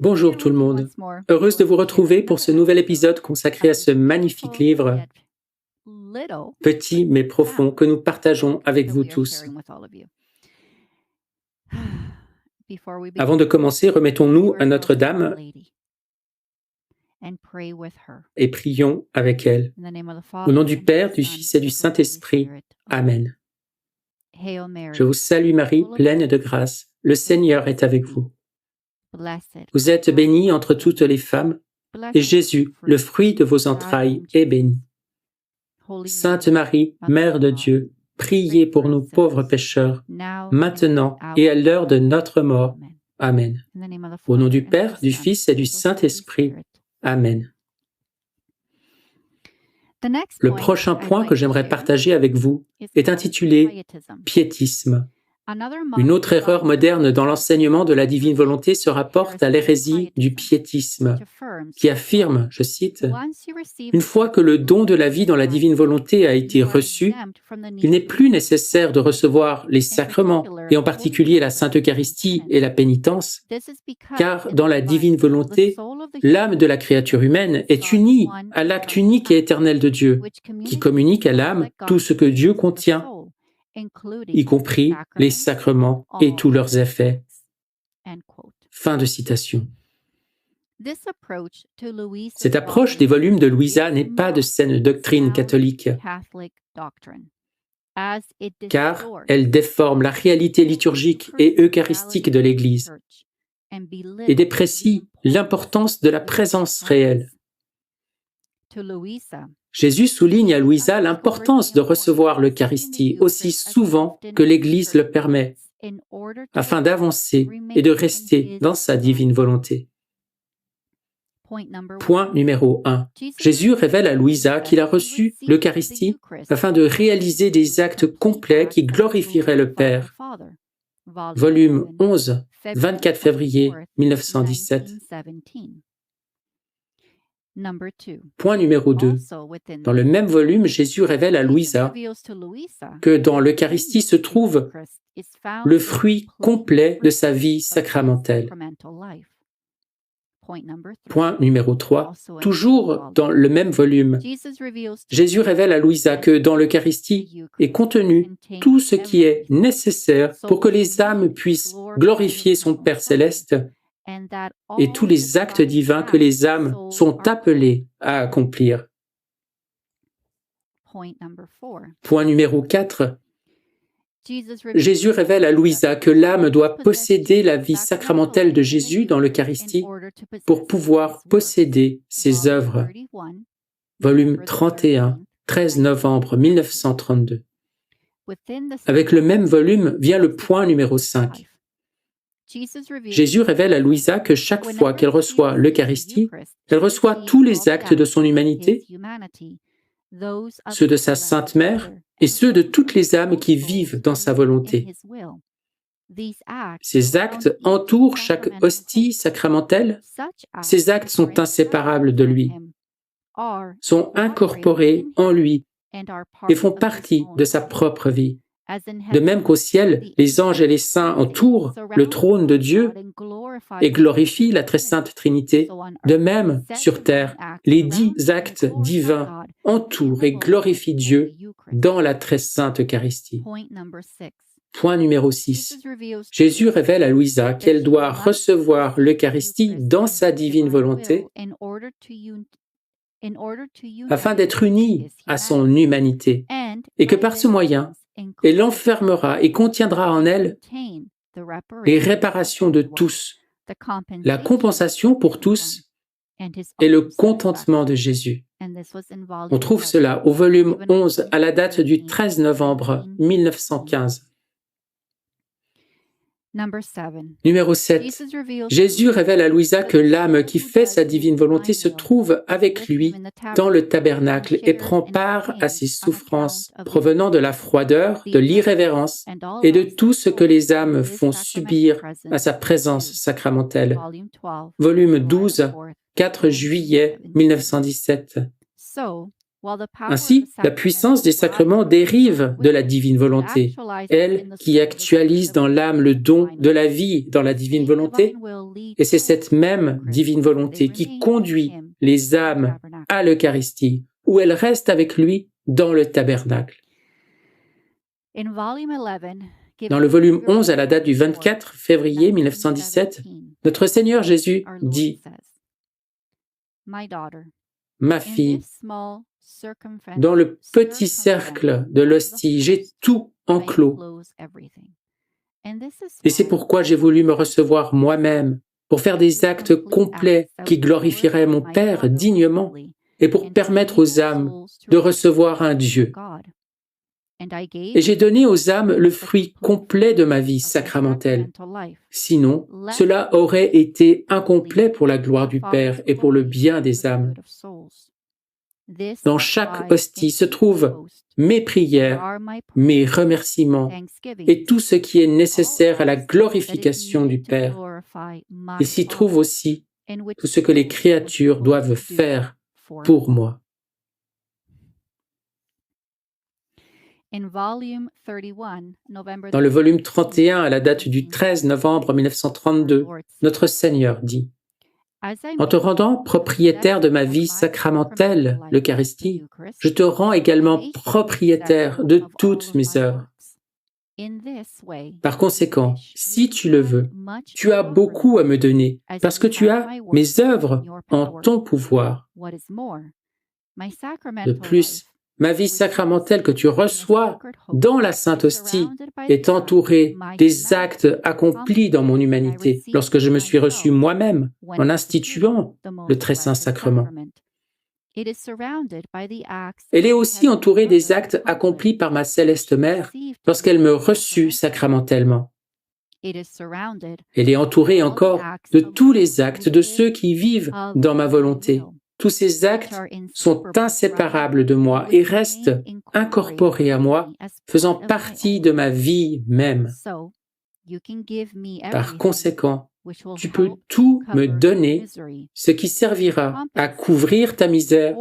Bonjour tout le monde. Heureuse de vous retrouver pour ce nouvel épisode consacré à ce magnifique livre, petit mais profond, que nous partageons avec vous tous. Avant de commencer, remettons-nous à Notre-Dame et prions avec elle. Au nom du Père, du Fils et du Saint-Esprit. Amen. Je vous salue Marie, pleine de grâce. Le Seigneur est avec vous. Vous êtes bénie entre toutes les femmes, et Jésus, le fruit de vos entrailles, est béni. Sainte Marie, Mère de Dieu, priez pour nous pauvres pécheurs, maintenant et à l'heure de notre mort. Amen. Au nom du Père, du Fils et du Saint-Esprit. Amen. Le prochain point que j'aimerais partager avec vous est intitulé « Piétisme ». Une autre erreur moderne dans l'enseignement de la divine volonté se rapporte à l'hérésie du piétisme, qui affirme, je cite, « Une fois que le don de la vie dans la divine volonté a été reçu, il n'est plus nécessaire de recevoir les sacrements, et en particulier la Sainte Eucharistie et la pénitence, car dans la divine volonté, l'âme de la créature humaine est unie à l'acte unique et éternel de Dieu, qui communique à l'âme tout ce que Dieu contient, y compris les sacrements et tous leurs effets. » Fin de citation. Cette approche des volumes de Louisa n'est pas de saine doctrine catholique, car elle déforme la réalité liturgique et eucharistique de l'Église et déprécie l'importance de la présence réelle. Jésus souligne à Louisa l'importance de recevoir l'Eucharistie aussi souvent que l'Église le permet, afin d'avancer et de rester dans sa divine volonté. Point numéro 1. Jésus révèle à Louisa qu'il a reçu l'Eucharistie afin de réaliser des actes complets qui glorifieraient le Père. Volume 11, 24 février 1917. Point numéro 2. Dans le même volume, Jésus révèle à Louisa que dans l'Eucharistie se trouve le fruit complet de sa vie sacramentelle. Point numéro 3. Toujours dans le même volume, Jésus révèle à Louisa que dans l'Eucharistie est contenu tout ce qui est nécessaire pour que les âmes puissent glorifier son Père céleste et tous les actes divins que les âmes sont appelées à accomplir. Point numéro 4. Jésus révèle à Louisa que l'âme doit posséder la vie sacramentelle de Jésus dans l'Eucharistie pour pouvoir posséder ses œuvres. Volume 31, 13 novembre 1932. Avec le même volume vient le point numéro 5. Jésus révèle à Louisa que chaque fois qu'elle reçoit l'Eucharistie, elle reçoit tous les actes de son humanité, ceux de sa Sainte Mère et ceux de toutes les âmes qui vivent dans sa volonté. Ces actes entourent chaque hostie sacramentelle. Ces actes sont inséparables de lui, sont incorporés en lui et font partie de sa propre vie. De même qu'au ciel, les anges et les saints entourent le trône de Dieu et glorifient la très sainte Trinité, de même, sur terre, les 10 actes divins entourent et glorifient Dieu dans la très sainte Eucharistie. Point numéro 6. Jésus révèle à Louisa qu'elle doit recevoir l'Eucharistie dans sa divine volonté afin d'être unie à son humanité et que par ce moyen, elle enfermera et contiendra en elle les réparations de tous, la compensation pour tous et le contentement de Jésus. On trouve cela au volume 11 à la date du 13 novembre 1915. Numéro 7. Jésus révèle à Louisa que l'âme qui fait sa divine volonté se trouve avec lui dans le tabernacle et prend part à ses souffrances provenant de la froideur, de l'irrévérence et de tout ce que les âmes font subir à sa présence sacramentelle. Volume 12, 4 juillet 1917. Ainsi, la puissance des sacrements dérive de la divine volonté, elle qui actualise dans l'âme le don de la vie dans la divine volonté, et c'est cette même divine volonté qui conduit les âmes à l'Eucharistie, où elles restent avec lui dans le tabernacle. Dans le volume 11, à la date du 24 février 1917, notre Seigneur Jésus dit « Ma fille, dans le petit cercle de l'hostie, j'ai tout enclos. Et c'est pourquoi j'ai voulu me recevoir moi-même, pour faire des actes complets qui glorifieraient mon Père dignement et pour permettre aux âmes de recevoir un Dieu. Et j'ai donné aux âmes le fruit complet de ma vie sacramentelle. Sinon, cela aurait été incomplet pour la gloire du Père et pour le bien des âmes. Dans chaque hostie se trouvent mes prières, mes remerciements et tout ce qui est nécessaire à la glorification du Père. Il s'y trouve aussi tout ce que les créatures doivent faire pour moi. Dans le volume 31, à la date du 13 novembre 1932, notre Seigneur dit « En te rendant propriétaire de ma vie sacramentelle, l'Eucharistie, je te rends également propriétaire de toutes mes œuvres. Par conséquent, si tu le veux, tu as beaucoup à me donner, parce que tu as mes œuvres en ton pouvoir. De plus, ma vie sacramentelle que tu reçois dans la Sainte Hostie est entourée des actes accomplis dans mon humanité lorsque je me suis reçu moi-même en instituant le Très Saint Sacrement. Elle est aussi entourée des actes accomplis par ma céleste Mère lorsqu'elle me reçut sacramentellement. Elle est entourée encore de tous les actes de ceux qui vivent dans ma volonté. Tous ces actes sont inséparables de moi et restent incorporés à moi, faisant partie de ma vie même. Par conséquent, tu peux tout me donner, ce qui servira à couvrir ta misère,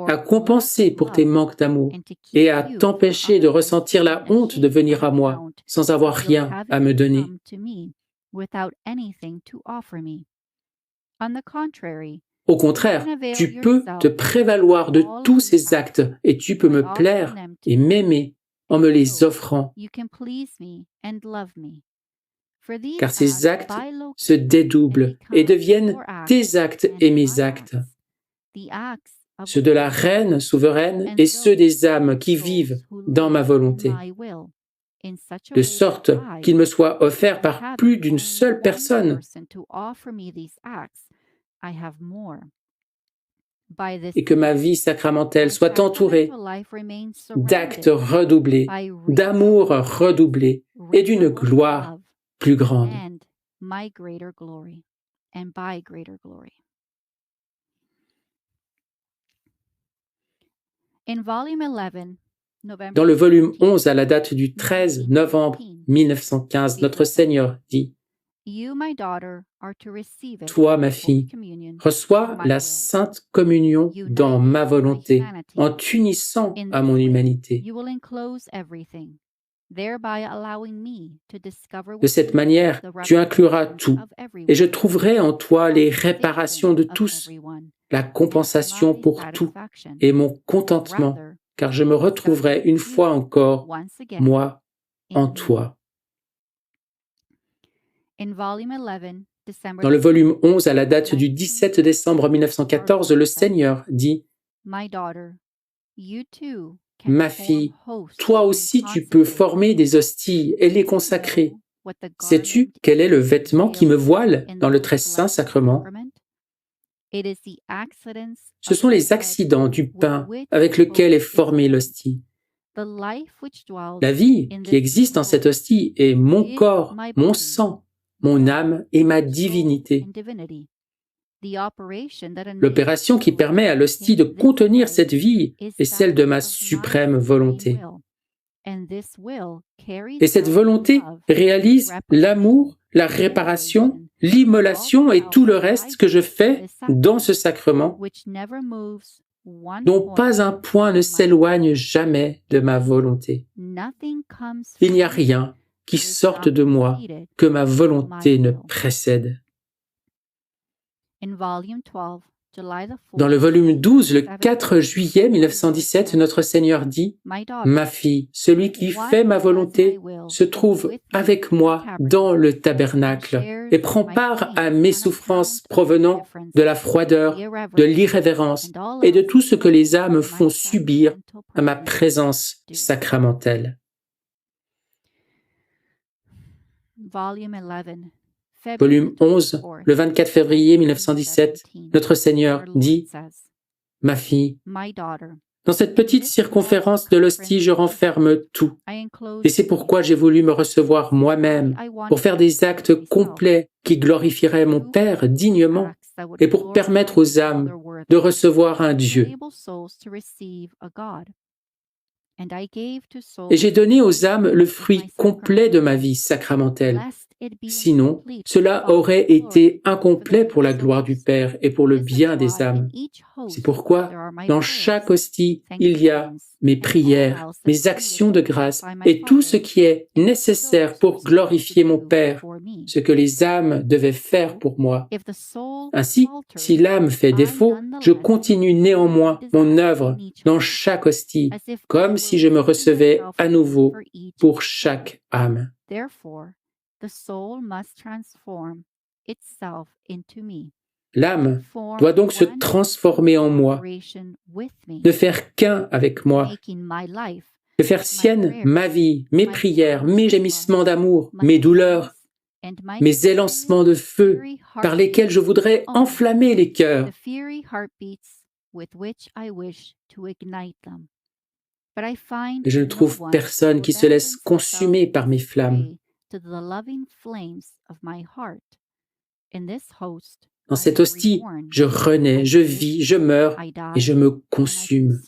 à compenser pour tes manques d'amour et à t'empêcher de ressentir la honte de venir à moi sans avoir rien à me donner. Au contraire, tu peux te prévaloir de tous ces actes et tu peux me plaire et m'aimer en me les offrant. Car ces actes se dédoublent et deviennent tes actes et mes actes, ceux de la Reine souveraine et ceux des âmes qui vivent dans ma volonté, de sorte qu'ils me soient offerts par plus d'une seule personne, et que ma vie sacramentelle soit entourée d'actes redoublés, d'amour redoublé et d'une gloire plus grande. Dans le volume 11, à la date du 13 novembre 1915, notre Seigneur dit « Toi, ma fille, reçois la Sainte Communion dans ma volonté, en t'unissant à mon humanité. De cette manière, tu incluras tout, et je trouverai en toi les réparations de tous, la compensation pour tout, et mon contentement, car je me retrouverai une fois encore, moi, en toi. » Dans le volume 11, à la date du 17 décembre 1914, le Seigneur dit « Ma fille, toi aussi tu peux former des hosties et les consacrer. Sais-tu quel est le vêtement qui me voile dans le très saint sacrement? Ce sont les accidents du pain avec lequel est formée l'hostie. La vie qui existe en cette hostie est mon corps, mon sang, mon âme et ma divinité. L'opération qui permet à l'hostie de contenir cette vie est celle de ma suprême volonté. Et cette volonté réalise l'amour, la réparation, l'immolation et tout le reste que je fais dans ce sacrement dont pas un point ne s'éloigne jamais de ma volonté. Il n'y a rien qui sorte de moi que ma volonté ne précède. Dans le volume 12, le 4 juillet 1917, notre Seigneur dit « Ma fille, celui qui fait ma volonté se trouve avec moi dans le tabernacle et prend part à mes souffrances provenant de la froideur, de l'irrévérence et de tout ce que les âmes font subir à ma présence sacramentelle. » Volume 11, le 24 février 1917, notre Seigneur dit « Ma fille, dans cette petite circonférence de l'hostie, je renferme tout. Et c'est pourquoi j'ai voulu me recevoir moi-même, pour faire des actes complets qui glorifieraient mon Père dignement et pour permettre aux âmes de recevoir un Dieu. Et j'ai donné aux âmes le fruit complet de ma vie sacramentelle. Sinon, cela aurait été incomplet pour la gloire du Père et pour le bien des âmes. C'est pourquoi, dans chaque hostie, il y a mes prières, mes actions de grâce et tout ce qui est nécessaire pour glorifier mon Père, ce que les âmes devaient faire pour moi. Ainsi, si l'âme fait défaut, je continue néanmoins mon œuvre dans chaque hostie, comme si je me recevais à nouveau pour chaque âme. L'âme doit donc se transformer en moi, ne faire qu'un avec moi, de faire sienne ma vie, mes prières, mes gémissements d'amour, mes douleurs, mes élancements de feu par lesquels je voudrais enflammer les cœurs. Mais je ne trouve personne qui se laisse consumer par mes flammes. Dans cette hostie, je renais, je vis, je meurs et je me consume.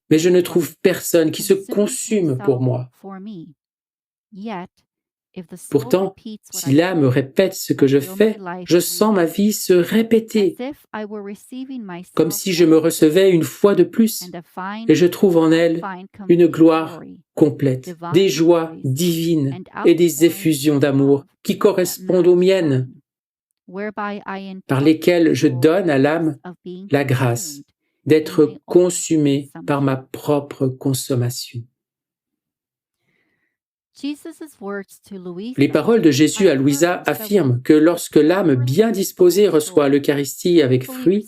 Mais je ne trouve personne qui se consume pour moi. Pourtant, si l'âme répète ce que je fais, je sens ma vie se répéter, comme si je me recevais une fois de plus, et je trouve en elle une gloire complète, des joies divines et des effusions d'amour qui correspondent aux miennes, par lesquelles je donne à l'âme la grâce d'être consumée par ma propre consommation. Les paroles de Jésus à Louisa affirment que lorsque l'âme bien disposée reçoit l'Eucharistie avec fruit,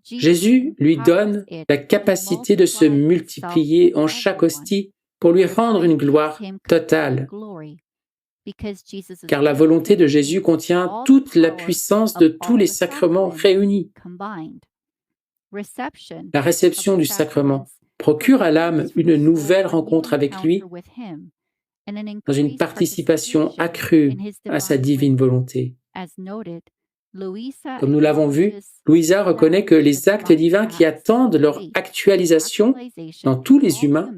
Jésus lui donne la capacité de se multiplier en chaque hostie pour lui rendre une gloire totale. Car la volonté de Jésus contient toute la puissance de tous les sacrements réunis. La réception du sacrement procure à l'âme une nouvelle rencontre avec lui dans une participation accrue à sa divine volonté. Comme nous l'avons vu, Louisa reconnaît que les actes divins qui attendent leur actualisation dans tous les humains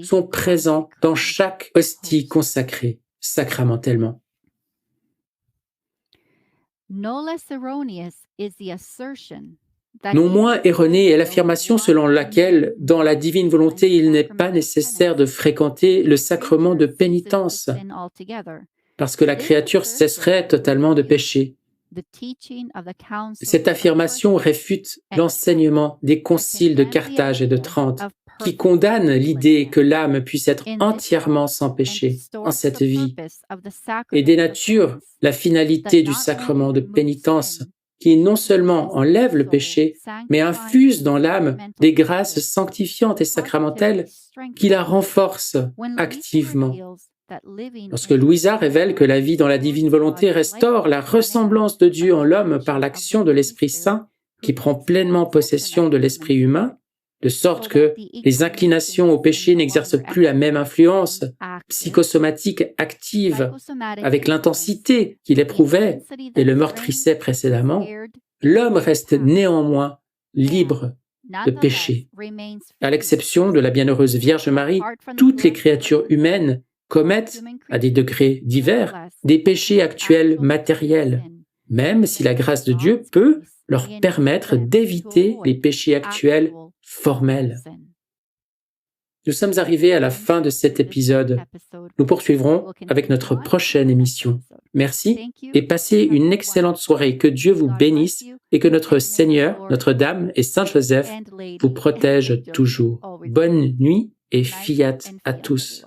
sont présents dans chaque hostie consacrée sacramentellement. Non moins erronée est l'affirmation selon laquelle, dans la divine volonté, il n'est pas nécessaire de fréquenter le sacrement de pénitence, parce que la créature cesserait totalement de pécher. Cette affirmation réfute l'enseignement des conciles de Carthage et de Trente, qui condamnent l'idée que l'âme puisse être entièrement sans péché en cette vie, et dénature la finalité du sacrement de pénitence, qui non seulement enlève le péché, mais infuse dans l'âme des grâces sanctifiantes et sacramentelles qui la renforcent activement. Lorsque Louisa révèle que la vie dans la divine volonté restaure la ressemblance de Dieu en l'homme par l'action de l'Esprit Saint qui prend pleinement possession de l'esprit humain, de sorte que les inclinations au péché n'exercent plus la même influence psychosomatique active avec l'intensité qu'il éprouvait et le meurtrissait précédemment, l'homme reste néanmoins libre de péché. À l'exception de la bienheureuse Vierge Marie, toutes les créatures humaines commettent, à des degrés divers, des péchés actuels matériels, même si la grâce de Dieu peut leur permettre d'éviter les péchés actuels formels. Nous sommes arrivés à la fin de cet épisode. Nous poursuivrons avec notre prochaine émission. Merci et passez une excellente soirée. Que Dieu vous bénisse et que notre Seigneur, Notre-Dame et Saint Joseph vous protègent toujours. Bonne nuit et fiat à tous.